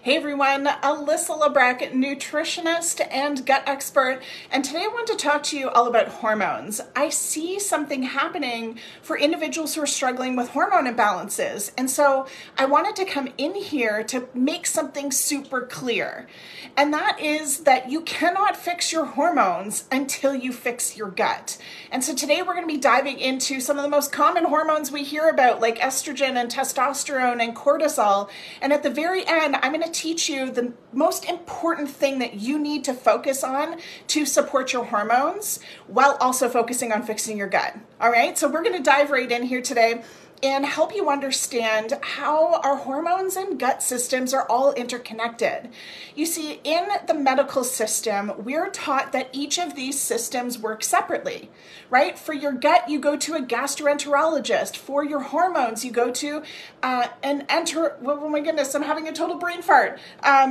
Hey everyone, Alyssa Lebrack, nutritionist and gut expert, and today I want to talk to you all about hormones. I see something happening for individuals who are struggling with hormone imbalances, and so I wanted to come in here to make something super clear, and that is that you cannot fix your hormones until you fix your gut. And so today we're going to be diving into some of the most common hormones we hear about, like estrogen and testosterone and cortisol, and at the very end I'm going to teach you the most important thing that you need to focus on to support your hormones while also focusing on fixing your gut. All right, so we're going to dive right in here today and help you understand how our hormones and gut systems are all interconnected. You see, in the medical system, we're taught that each of these systems work separately, right? For your gut, you go to a gastroenterologist. For your hormones, you go to oh my goodness, I'm having a total brain fart.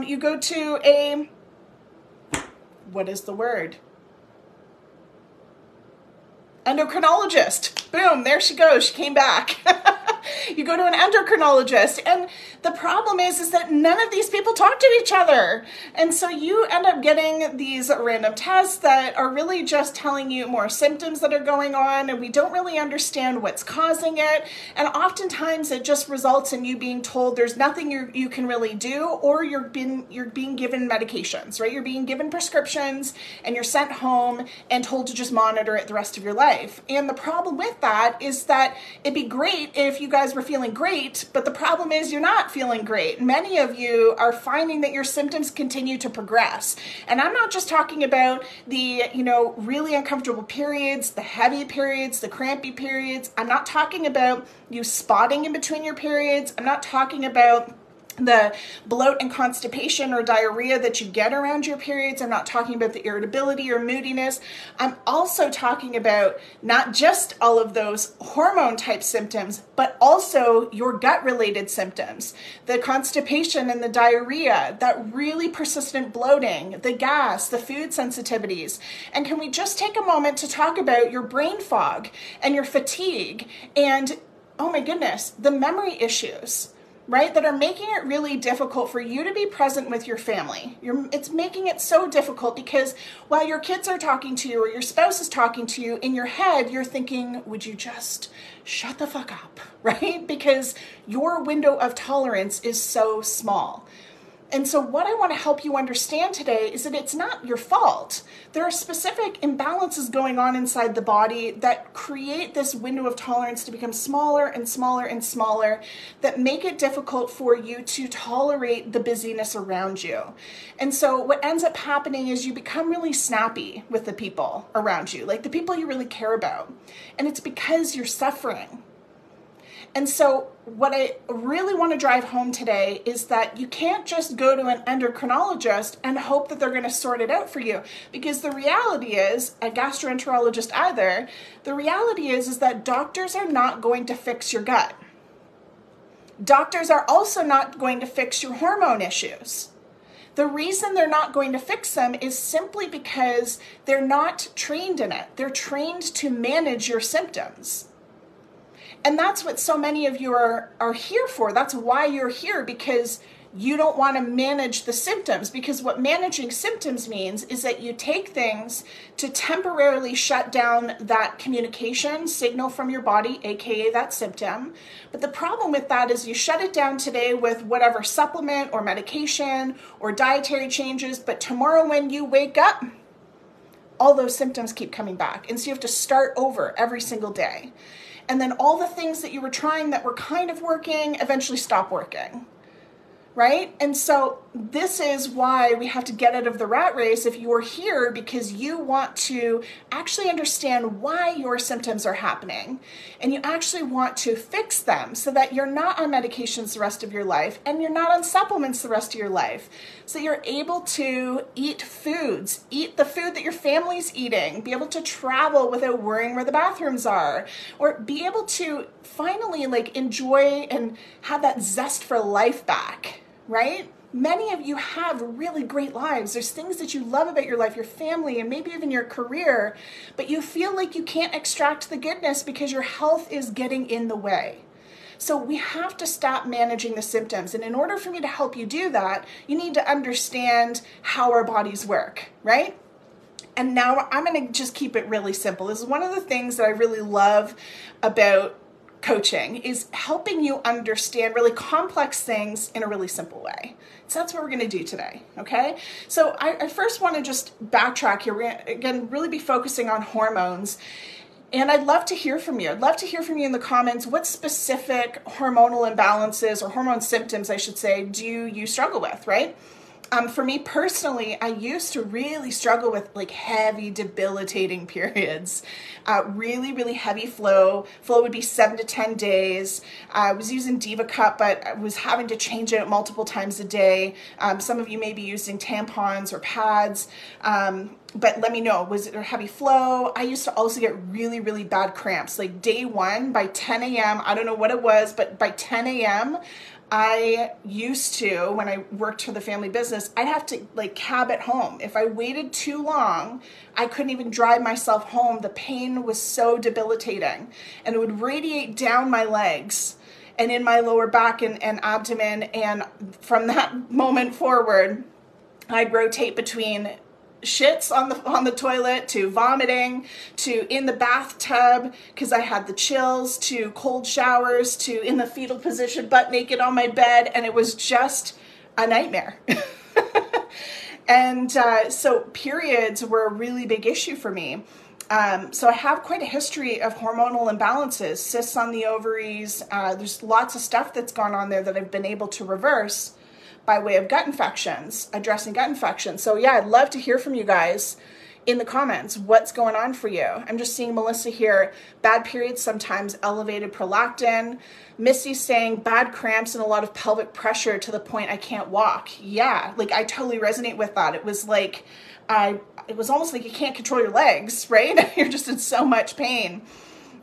You go to a, what is the word? Endocrinologist. Boom, there she goes. She came back. You go to an endocrinologist, and the problem is that none of these people talk to each other. And so you end up getting these random tests that are really just telling you more symptoms that are going on, and we don't really understand what's causing it. And oftentimes it just results in you being told there's nothing you can really do, or you're being given medications, right? You're being given prescriptions and you're sent home and told to just monitor it the rest of your life. And the problem with that is that it'd be great if you guys were feeling great, but the problem is you're not feeling great. Many of you are finding that your symptoms continue to progress. And I'm not just talking about the, really uncomfortable periods, the heavy periods, the crampy periods. I'm not talking about you spotting in between your periods. I'm not talking about the bloat and constipation or diarrhea that you get around your periods. I'm not talking about the irritability or moodiness. I'm also talking about not just all of those hormone type symptoms, but also your gut related symptoms, the constipation and the diarrhea, that really persistent bloating, the gas, the food sensitivities. And can we just take a moment to talk about your brain fog and your fatigue and, oh my goodness, the memory issues, right? That are making it really difficult for you to be present with your family. It's making it so difficult because while your kids are talking to you or your spouse is talking to you, in your head, you're thinking, would you just shut the fuck up, right? Because your window of tolerance is so small. And so what I want to help you understand today is that it's not your fault. There are specific imbalances going on inside the body that create this window of tolerance to become smaller and smaller and smaller, that make it difficult for you to tolerate the busyness around you. And so what ends up happening is you become really snappy with the people around you, like the people you really care about. And it's because you're suffering. And so what I really want to drive home today is that you can't just go to an endocrinologist and hope that they're going to sort it out for you. Because the reality is, a gastroenterologist either, the reality is that doctors are not going to fix your gut. Doctors are also not going to fix your hormone issues. The reason they're not going to fix them is simply because they're not trained in it. They're trained to manage your symptoms. And that's what so many of you are here for. That's why you're here, because you don't want to manage the symptoms. Because what managing symptoms means is that you take things to temporarily shut down that communication signal from your body, aka that symptom. But the problem with that is you shut it down today with whatever supplement or medication or dietary changes, but tomorrow when you wake up, all those symptoms keep coming back. And so you have to start over every single day. And then all the things that you were trying that were kind of working eventually stop working, right? And so this is why we have to get out of the rat race if you're here, because you want to actually understand why your symptoms are happening. And you actually want to fix them so that you're not on medications the rest of your life and you're not on supplements the rest of your life. So you're able to eat foods, eat the food that your family's eating, be able to travel without worrying where the bathrooms are, or be able to finally enjoy and have that zest for life back, right? Many of you have really great lives. There's things that you love about your life, your family, and maybe even your career, but you feel like you can't extract the goodness because your health is getting in the way. So we have to stop managing the symptoms. And in order for me to help you do that, you need to understand how our bodies work, right? And now I'm going to just keep it really simple. This is one of the things that I really love about coaching, is helping you understand really complex things in a really simple way. So that's what we're going to do today, okay? So I first want to just backtrack here. We're going to, again, really be focusing on hormones. And I'd love to hear from you. I'd love to hear from you in the comments. What specific hormonal imbalances, or hormone symptoms, I should say, do you struggle with, right? For me personally, I used to really struggle with like heavy, debilitating periods. Really, really heavy flow. Flow would be 7 to 10 days. I was using Diva Cup, but I was having to change it multiple times a day. Some of you may be using tampons or pads. But let me know, was it a heavy flow? I used to also get really, really bad cramps. Like day one, by 10 a.m., I don't know what it was, but by 10 a.m., I used to, when I worked for the family business, I'd have to like cab it home. If I waited too long, I couldn't even drive myself home. The pain was so debilitating, and it would radiate down my legs and in my lower back and abdomen. And from that moment forward, I'd rotate between shits on the toilet, to vomiting, to in the bathtub because I had the chills, to cold showers, to in the fetal position, butt naked on my bed, and it was just a nightmare. And so periods were a really big issue for me. So I have quite a history of hormonal imbalances, cysts on the ovaries. There's lots of stuff that's gone on there that I've been able to reverse by way of gut infections, addressing gut infections. So yeah, I'd love to hear from you guys in the comments. What's going on for you? I'm just seeing Melissa here. Bad periods, sometimes elevated prolactin. Missy's saying bad cramps and a lot of pelvic pressure to the point I can't walk. Yeah, like I totally resonate with that. It was like, it was almost like you can't control your legs, right? You're just in so much pain.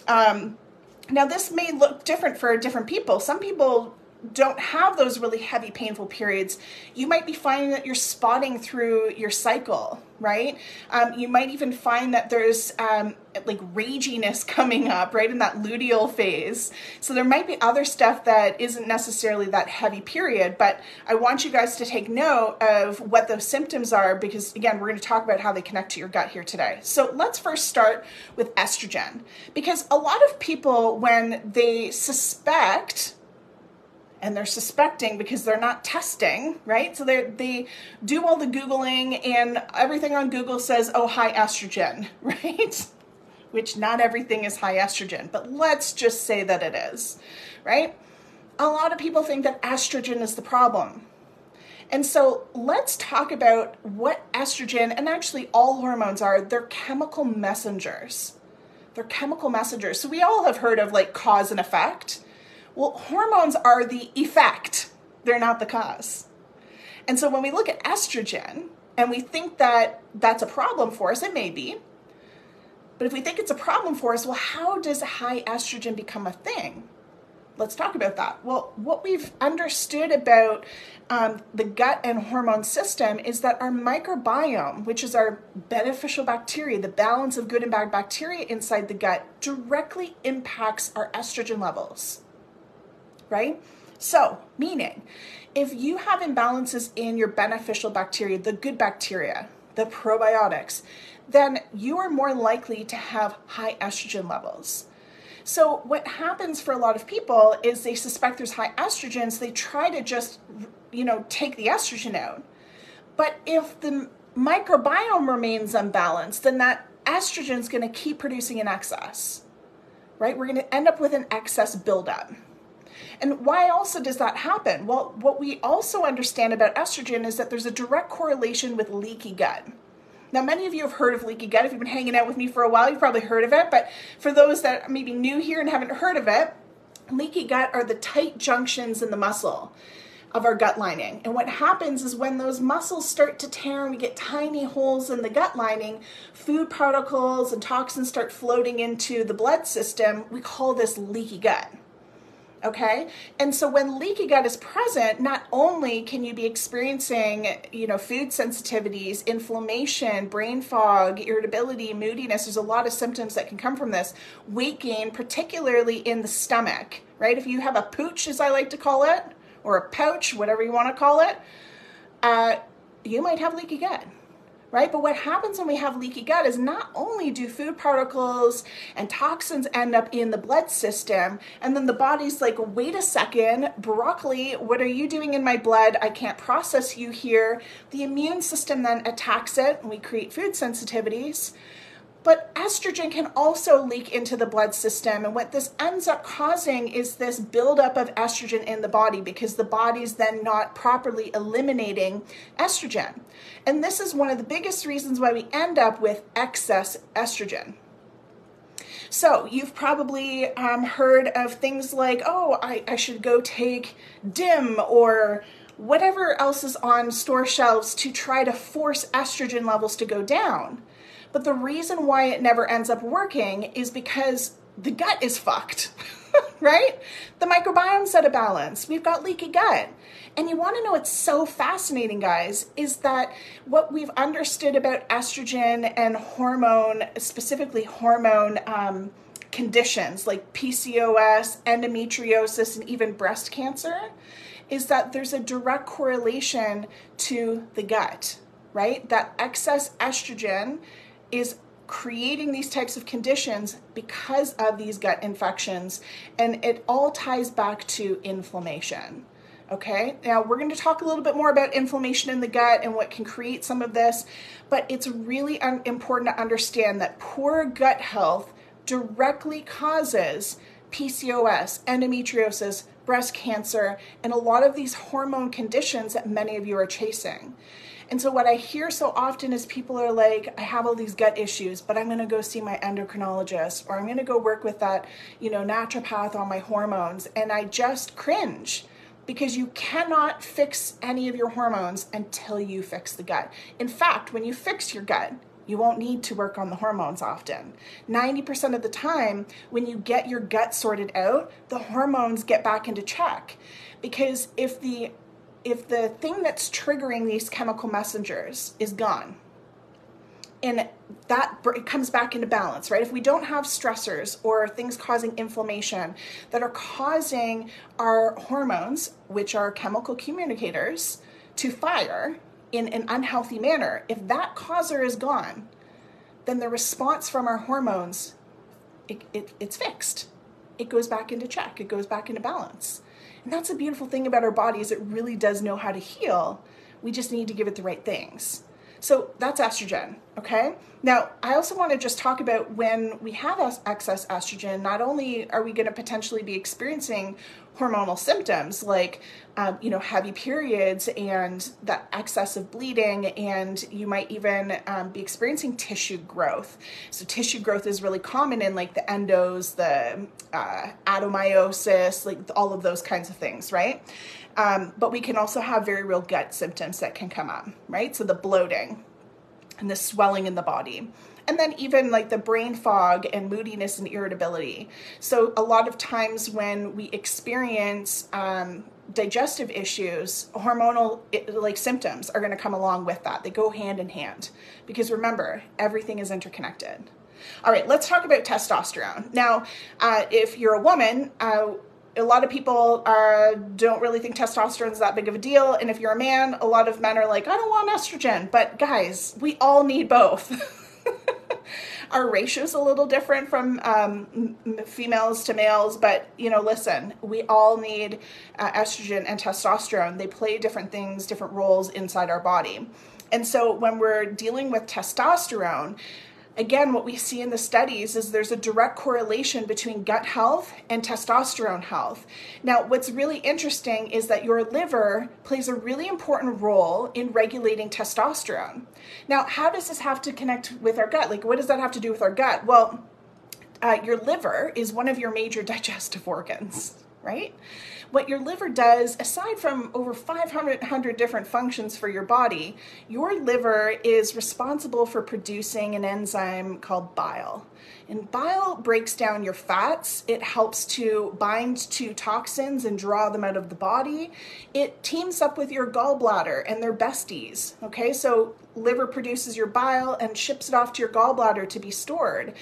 Now this may look different for different people. Some people don't have those really heavy, painful periods. You might be finding that you're spotting through your cycle, right? You might even find that there's like raginess coming up, right, in that luteal phase. So there might be other stuff that isn't necessarily that heavy period, but I want you guys to take note of what those symptoms are, because again, we're going to talk about how they connect to your gut here today. So let's first start with estrogen, because a lot of people, when they suspect, and they're suspecting because they're not testing, right? So they do all the Googling, and everything on Google says, oh, high estrogen, right? Which not everything is high estrogen, but let's just say that it is, right? A lot of people think that estrogen is the problem. And so let's talk about what estrogen, and actually all hormones are. They're chemical messengers. They're chemical messengers. So we all have heard of like cause and effect. Well, hormones are the effect. They're not the cause. And so when we look at estrogen and we think that that's a problem for us, it may be. But if we think it's a problem for us, well, how does high estrogen become a thing? Let's talk about that. Well, what we've understood about the gut and hormone system is that our microbiome, which is our beneficial bacteria, the balance of good and bad bacteria inside the gut, directly impacts our estrogen levels. Right? So, meaning, if you have imbalances in your beneficial bacteria, the good bacteria, the probiotics, then you are more likely to have high estrogen levels. So what happens for a lot of people is they suspect there's high estrogen, so they try to just, take the estrogen out. But if the microbiome remains unbalanced, then that estrogen is going to keep producing in excess, right? We're going to end up with an excess buildup. And why also does that happen? Well, what we also understand about estrogen is that there's a direct correlation with leaky gut. Now, many of you have heard of leaky gut. If you've been hanging out with me for a while, you've probably heard of it. But for those that may be new here and haven't heard of it, leaky gut are the tight junctions in the muscle of our gut lining. And what happens is when those muscles start to tear and we get tiny holes in the gut lining, food particles and toxins start floating into the blood system. We call this leaky gut. Okay. And so when leaky gut is present, not only can you be experiencing, food sensitivities, inflammation, brain fog, irritability, moodiness, there's a lot of symptoms that can come from this, weight gain, particularly in the stomach, right? If you have a pooch, as I like to call it, or a pouch, whatever you want to call it, you might have leaky gut. Right? But what happens when we have leaky gut is not only do food particles and toxins end up in the blood system, and then the body's like, wait a second, broccoli, what are you doing in my blood? I can't process you here. The immune system then attacks it, and we create food sensitivities. But estrogen can also leak into the blood system. And what this ends up causing is this buildup of estrogen in the body, because the body's then not properly eliminating estrogen. And this is one of the biggest reasons why we end up with excess estrogen. So you've probably heard of things like, oh, I should go take DIM or whatever else is on store shelves to try to force estrogen levels to go down. But the reason why it never ends up working is because the gut is fucked, right? The microbiome's out of balance. We've got leaky gut. And you want to know what's so fascinating, guys, is that what we've understood about estrogen and hormone, specifically hormone conditions like PCOS, endometriosis, and even breast cancer, is that there's a direct correlation to the gut, right? That excess estrogen is creating these types of conditions because of these gut infections, and it all ties back to inflammation. Okay, now we're going to talk a little bit more about inflammation in the gut and what can create some of this, but it's really important to understand that poor gut health directly causes PCOS, endometriosis, breast cancer, and a lot of these hormone conditions that many of you are chasing. And so what I hear so often is people are like, I have all these gut issues, but I'm going to go see my endocrinologist, or I'm going to go work with that, naturopath on my hormones. And I just cringe, because you cannot fix any of your hormones until you fix the gut. In fact, when you fix your gut, you won't need to work on the hormones often. 90% of the time, when you get your gut sorted out, the hormones get back into check. Because if the thing that's triggering these chemical messengers is gone, and that it comes back into balance, right? If we don't have stressors or things causing inflammation that are causing our hormones, which are chemical communicators, to fire in an unhealthy manner, if that causer is gone, then the response from our hormones, it's fixed. It goes back into check. It goes back into balance. And that's a beautiful thing about our bodies. It really does know how to heal. We just need to give it the right things. So that's estrogen, okay? Now, I also want to just talk about when we have excess estrogen, not only are we going to potentially be experiencing hormonal symptoms like, heavy periods and that excess of bleeding, and you might even be experiencing tissue growth. So tissue growth is really common in like the endos, the adenomyosis, like all of those kinds of things, right? But we can also have very real gut symptoms that can come up, right? So the bloating and the swelling in the body. And then even like the brain fog and moodiness and irritability. So a lot of times when we experience digestive issues, hormonal like symptoms are going to come along with that. They go hand in hand, because remember, everything is interconnected. All right, let's talk about testosterone. Now, if you're a woman, a lot of people don't really think testosterone is that big of a deal. And if you're a man, a lot of men are like, I don't want estrogen. But guys, we all need both. Our ratio's a little different from females to males, but listen, we all need estrogen and testosterone. They play different things, different roles inside our body. And so when we're dealing with testosterone, again, what we see in the studies is there's a direct correlation between gut health and testosterone health. Now, what's really interesting is that your liver plays a really important role in regulating testosterone. Now, how does this have to connect with our gut? Like, what does that have to do with our gut? Well, your liver is one of your major digestive organs, right? What your liver does, aside from over 500 different functions for your body, your liver is responsible for producing an enzyme called bile. And bile breaks down your fats. It helps to bind to toxins and draw them out of the body. It teams up with your gallbladder and they're besties, okay? So liver produces your bile and ships it off to your gallbladder to be stored.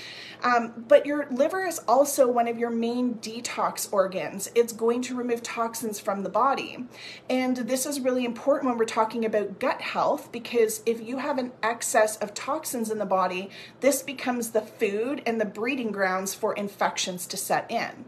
But your liver is also one of your main detox organs. It's going to remove toxins from the body. And this is really important when we're talking about gut health, because if you have an excess of toxins in the body, this becomes the food and the breeding grounds for infections to set in.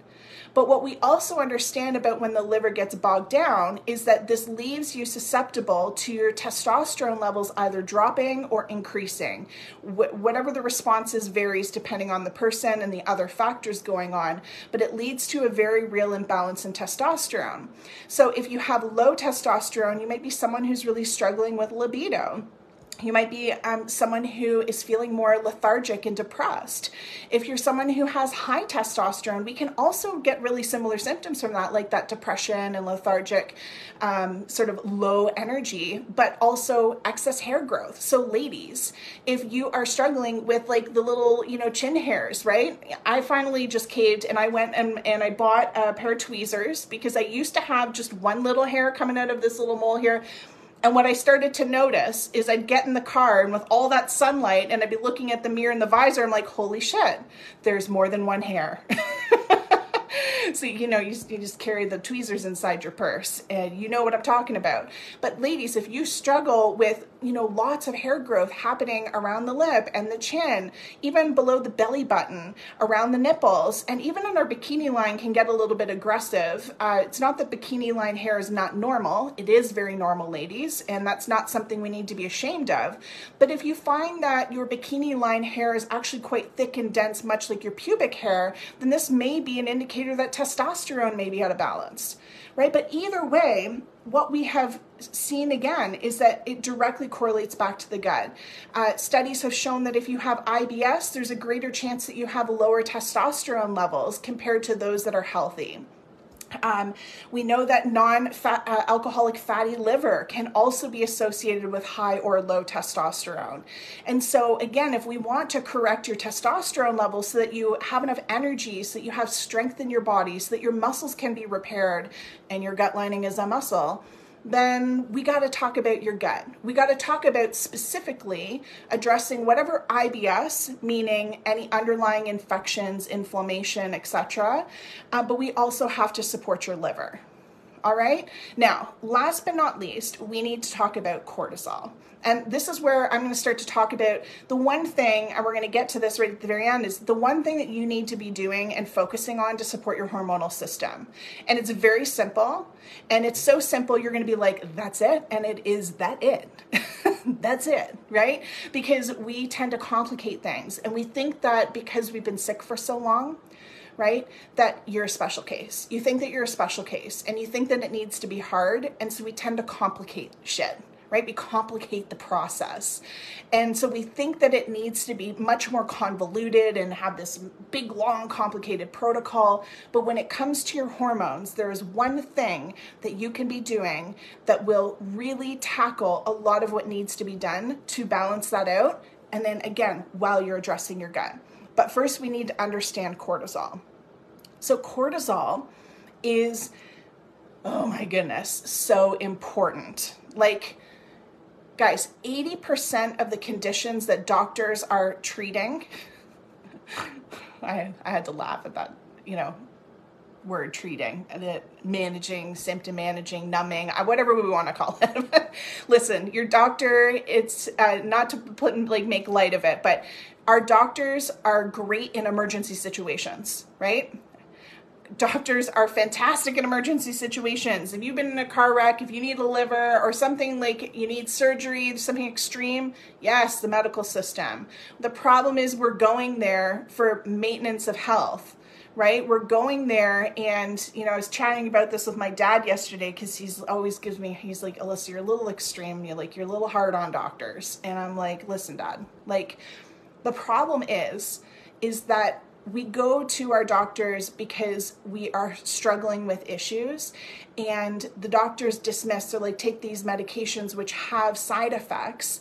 But what we also understand about when the liver gets bogged down is that this leaves you susceptible to your testosterone levels either dropping or increasing. Whatever the response is varies depending on the person and the other factors going on, but it leads to a very real imbalance in testosterone. So if you have low testosterone, you might be someone who's really struggling with libido. You might be someone who is feeling more lethargic and depressed. If you're someone who has high testosterone, we can also get really similar symptoms from that, like that depression and lethargic, sort of low energy, but also excess hair growth. So ladies, if you are struggling with like the little, chin hairs, right? I finally just caved and I went and I bought a pair of tweezers because I used to have just one little hair coming out of this little mole here. And what I started to notice is I'd get in the car and with all that sunlight and I'd be looking at the mirror in the visor, I'm like, holy shit, there's more than one hair. So, you just carry the tweezers inside your purse and you know what I'm talking about. But ladies, if you struggle with, lots of hair growth happening around the lip and the chin, even below the belly button, around the nipples, and even on our bikini line can get a little bit aggressive. It's not that bikini line hair is not normal. It is very normal, ladies, and that's not something we need to be ashamed of. But if you find that your bikini line hair is actually quite thick and dense, much like your pubic hair, then this may be an indicator that testosterone may be out of balance, right? But either way, what we have seen again is that it directly correlates back to the gut. Studies have shown that if you have IBS, there's a greater chance that you have lower testosterone levels compared to those that are healthy. We know that non-alcoholic fatty liver can also be associated with high or low testosterone. And so again, if we want to correct your testosterone levels so that you have enough energy, so that you have strength in your body, so that your muscles can be repaired, and your gut lining is a muscle, then we got to talk about your gut. We got to talk about specifically addressing whatever IBS, meaning any underlying infections, inflammation, etc. But we also have to support your liver. All right. Now, last but not least, we need to talk about cortisol. And this is where I'm going to start to talk about the one thing, and we're going to get to this right at the very end, is the one thing that you need to be doing and focusing on to support your hormonal system. And it's very simple. And it's so simple, you're going to be like, that's it. And it is that it. That's it, right? Because we tend to complicate things. And we think that because we've been sick for so long, right, that you're a special case. You think that you're a special case and you think that it needs to be hard. And so we tend to complicate shit, right? We complicate the process. And so we think that it needs to be much more convoluted and have this big, long, complicated protocol. But when it comes to your hormones, there is one thing that you can be doing that will really tackle a lot of what needs to be done to balance that out. And then again, while you're addressing your gut. But first we need to understand cortisol. So cortisol is, oh my goodness, so important. Like, guys, 80% of the conditions that doctors are treating, I had to laugh at that, word treating, managing, symptom managing, numbing, whatever we want to call it. Listen, your doctor, it's not to make light of it, but our doctors are great in emergency situations, right? Doctors are fantastic in emergency situations. If you've been in a car wreck, if you need a liver or something like you need surgery, something extreme, yes, the medical system. The problem is we're going there for maintenance of health, right? We're going there and, I was chatting about this with my dad yesterday because he's like, Alyssa, you're a little extreme. You're a little hard on doctors. And I'm like, listen, Dad, the problem is that we go to our doctors because we are struggling with issues and the doctors dismiss or take these medications which have side effects.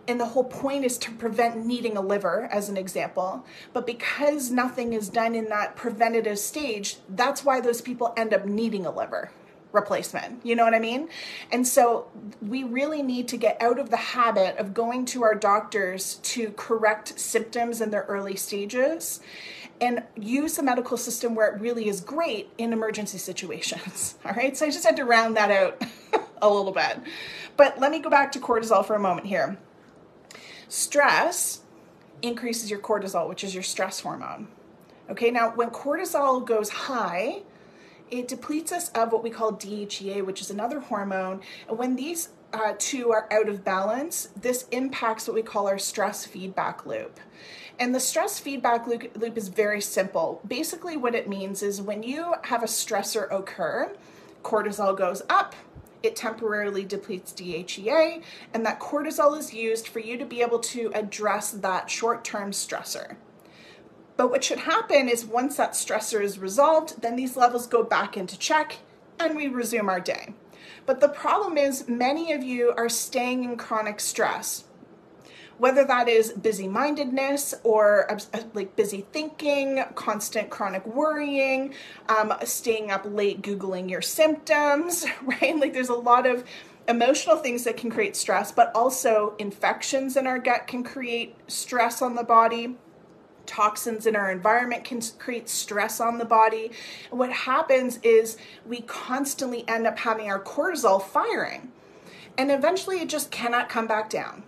And the whole point is to prevent needing a liver, as an example. But because nothing is done in that preventative stage, that's why those people end up needing a liver replacement. You know what I mean? And so we really need to get out of the habit of going to our doctors to correct symptoms in their early stages and use the medical system where it really is great in emergency situations. All right. So I just had to round that out a little bit. But let me go back to cortisol for a moment here. Stress increases your cortisol, which is your stress hormone. Okay. Now, when cortisol goes high, it depletes us of what we call DHEA, which is another hormone. And when these two are out of balance, this impacts what we call our stress feedback loop. And the stress feedback loop is very simple. Basically, what it means is when you have a stressor occur, cortisol goes up, it temporarily depletes DHEA, and that cortisol is used for you to be able to address that short-term stressor. But what should happen is once that stressor is resolved, then these levels go back into check and we resume our day. But the problem is many of you are staying in chronic stress, whether that is busy-mindedness or like busy thinking, constant chronic worrying, staying up late Googling your symptoms, right? Like there's a lot of emotional things that can create stress, but also infections in our gut can create stress on the body. Toxins in our environment can create stress on the body. And what happens is we constantly end up having our cortisol firing, and eventually it just cannot come back down.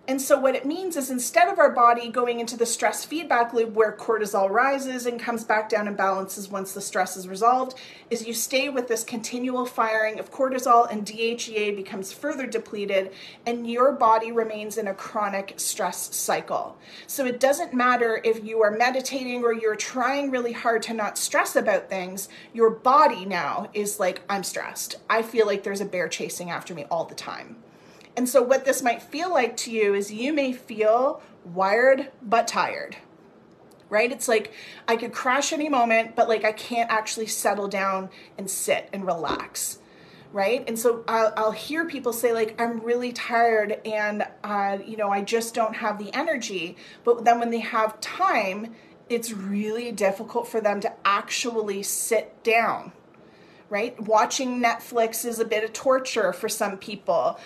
And so what it means is instead of our body going into the stress feedback loop where cortisol rises and comes back down and balances once the stress is resolved, is you stay with this continual firing of cortisol, and DHEA becomes further depleted and your body remains in a chronic stress cycle. So it doesn't matter if you are meditating or you're trying really hard to not stress about things, your body now is like, I'm stressed. I feel like there's a bear chasing after me all the time. And so what this might feel like to you is you may feel wired but tired, right? It's like I could crash any moment, but like I can't actually settle down and sit and relax, right? And so I'll hear people say like, I'm really tired and, I just don't have the energy. But then when they have time, it's really difficult for them to actually sit down. Right? Watching Netflix is a bit of torture for some people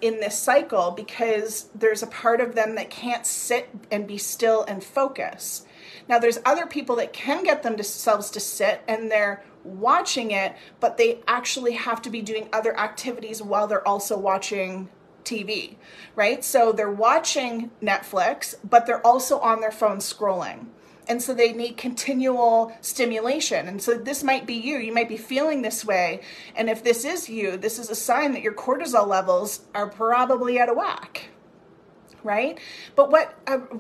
in this cycle because there's a part of them that can't sit and be still and focus. Now, there's other people that can get themselves to sit and they're watching it, but they actually have to be doing other activities while they're also watching TV, right? So they're watching Netflix, but they're also on their phone scrolling. And so they need continual stimulation. And so this might be you. You might be feeling this way. And if this is you, this is a sign that your cortisol levels are probably out of whack, right? But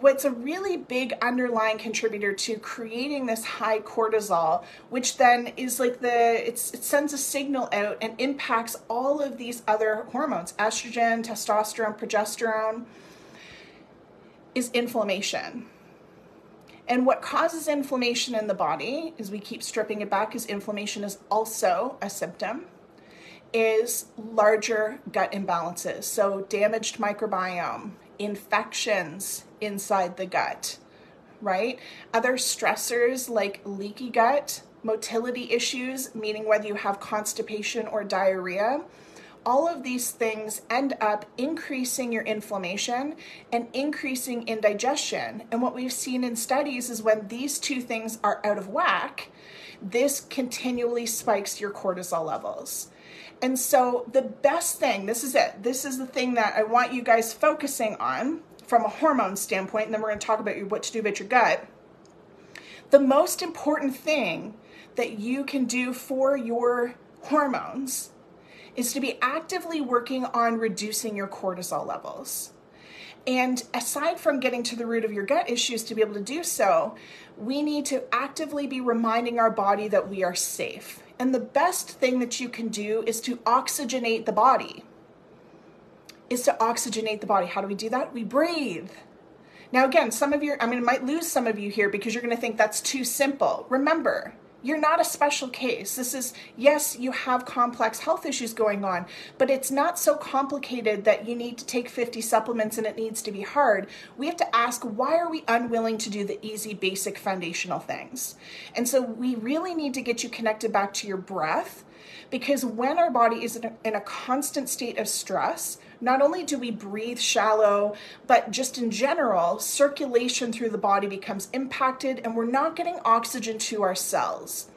what's a really big underlying contributor to creating this high cortisol, which then is like it sends a signal out and impacts all of these other hormones, estrogen, testosterone, progesterone, is inflammation. And what causes inflammation in the body, as we keep stripping it back, because inflammation is also a symptom, is larger gut imbalances. So damaged microbiome, infections inside the gut, right? Other stressors like leaky gut, motility issues, meaning whether you have constipation or diarrhea. All of these things end up increasing your inflammation and increasing indigestion. And what we've seen in studies is when these two things are out of whack, this continually spikes your cortisol levels. And so the best thing, this is it. This is the thing that I want you guys focusing on from a hormone standpoint, and then we're going to talk about what to do about your gut. The most important thing that you can do for your hormones is to be actively working on reducing your cortisol levels. And aside from getting to the root of your gut issues to be able to do so, we need to actively be reminding our body that we are safe. And the best thing that you can do is to oxygenate the body. How do we do that? We breathe. Now again, it might lose some of you here because you're going to think that's too simple. Remember, You're not a special case. This is, yes, you have complex health issues going on, but it's not so complicated that you need to take 50 supplements and it needs to be hard. We have to ask, why are we unwilling to do the easy, basic, foundational things? And so we really need to get you connected back to your breath, because when our body is in a constant state of stress, not only do we breathe shallow, but just in general, circulation through the body becomes impacted and we're not getting oxygen to our cells.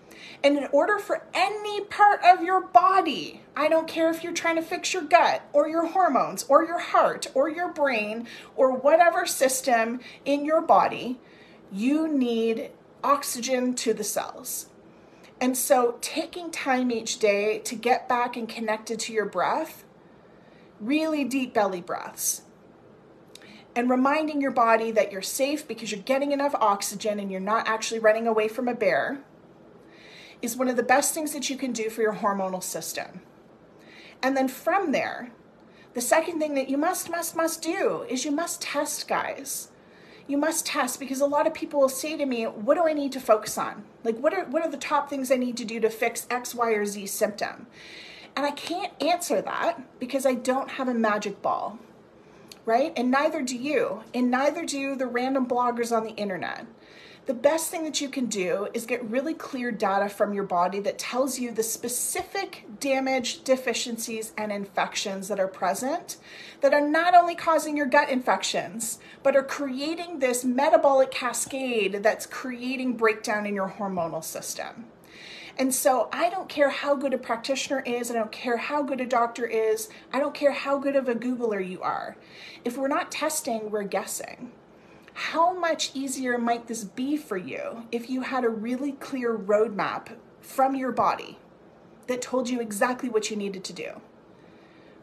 And in order for any part of your body, I don't care if you're trying to fix your gut or your hormones or your heart or your brain or whatever system in your body, you need oxygen to the cells. And so taking time each day to get back and connected to your breath, really deep belly breaths, and reminding your body that you're safe because you're getting enough oxygen and you're not actually running away from a bear, is one of the best things that you can do for your hormonal system. And then from there, the second thing that you must do is you must test, guys. You must test, because a lot of people will say to me, what do I need to focus on? Like, what are the top things I need to do to fix X, Y, or Z symptom? And I can't answer that because I don't have a magic ball, right? And neither do you, and neither do the random bloggers on the internet. The best thing that you can do is get really clear data from your body that tells you the specific damage, deficiencies, and infections that are present, that are not only causing your gut infections, but are creating this metabolic cascade that's creating breakdown in your hormonal system. And so I don't care how good a practitioner is, I don't care how good a doctor is, I don't care how good of a Googler you are. If we're not testing, we're guessing. How much easier might this be for you if you had a really clear roadmap from your body that told you exactly what you needed to do,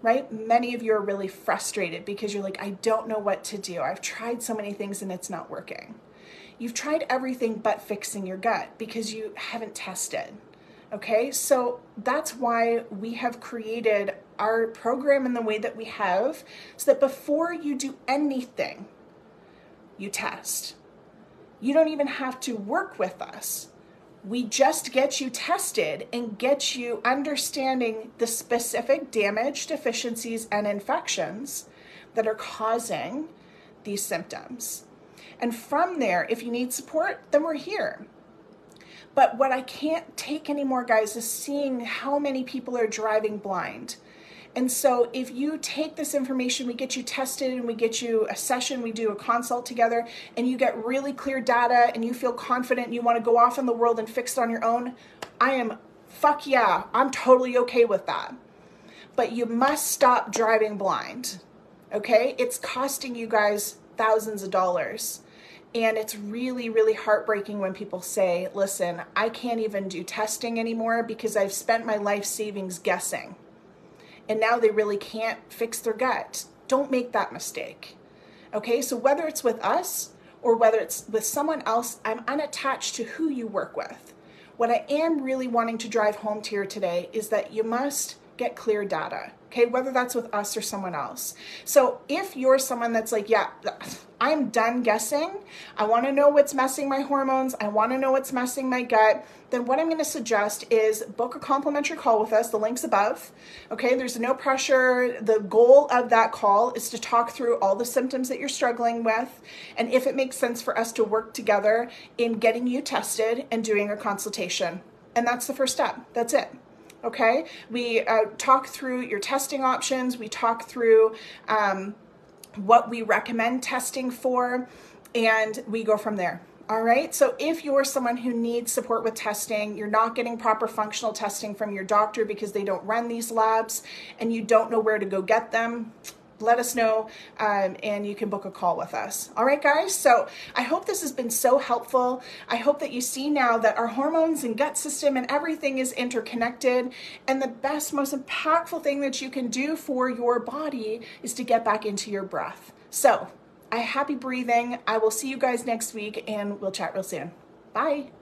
right? Many of you are really frustrated because you're like, I don't know what to do. I've tried so many things and it's not working. You've tried everything but fixing your gut because you haven't tested, okay? So that's why we have created our program in the way that we have, so that before you do anything, you test. You don't even have to work with us. We just get you tested and get you understanding the specific damage, deficiencies, and infections that are causing these symptoms. And from there, if you need support, then we're here. But what I can't take anymore, guys, is seeing how many people are driving blind. And so if you take this information, we get you tested and we get you a session, we do a consult together, and you get really clear data and you feel confident and you want to go off in the world and fix it on your own, fuck yeah, I'm totally okay with that. But you must stop driving blind, okay? It's costing you guys thousands of dollars. And it's really, really heartbreaking when people say, listen, I can't even do testing anymore because I've spent my life savings guessing. And now they really can't fix their gut. Don't make that mistake. Okay, so whether it's with us or whether it's with someone else, I'm unattached to who you work with. What I am really wanting to drive home to you today is that you must get clear data, okay, whether that's with us or someone else. So if you're someone that's like, yeah, I'm done guessing, I want to know what's messing my hormones, I want to know what's messing my gut, then what I'm going to suggest is book a complimentary call with us. The link's above. Okay, there's no pressure. The goal of that call is to talk through all the symptoms that you're struggling with, and if it makes sense for us to work together in getting you tested and doing a consultation. And that's the first step. That's it. Okay, we talk through your testing options. We talk through what we recommend testing for, and we go from there. All right, so if you're someone who needs support with testing, you're not getting proper functional testing from your doctor because they don't run these labs, and you don't know where to go get them, let us know, and you can book a call with us. All right, guys, so I hope this has been so helpful. I hope that you see now that our hormones and gut system and everything is interconnected, and the best, most impactful thing that you can do for your body is to get back into your breath. So, happy breathing. I will see you guys next week, and we'll chat real soon. Bye.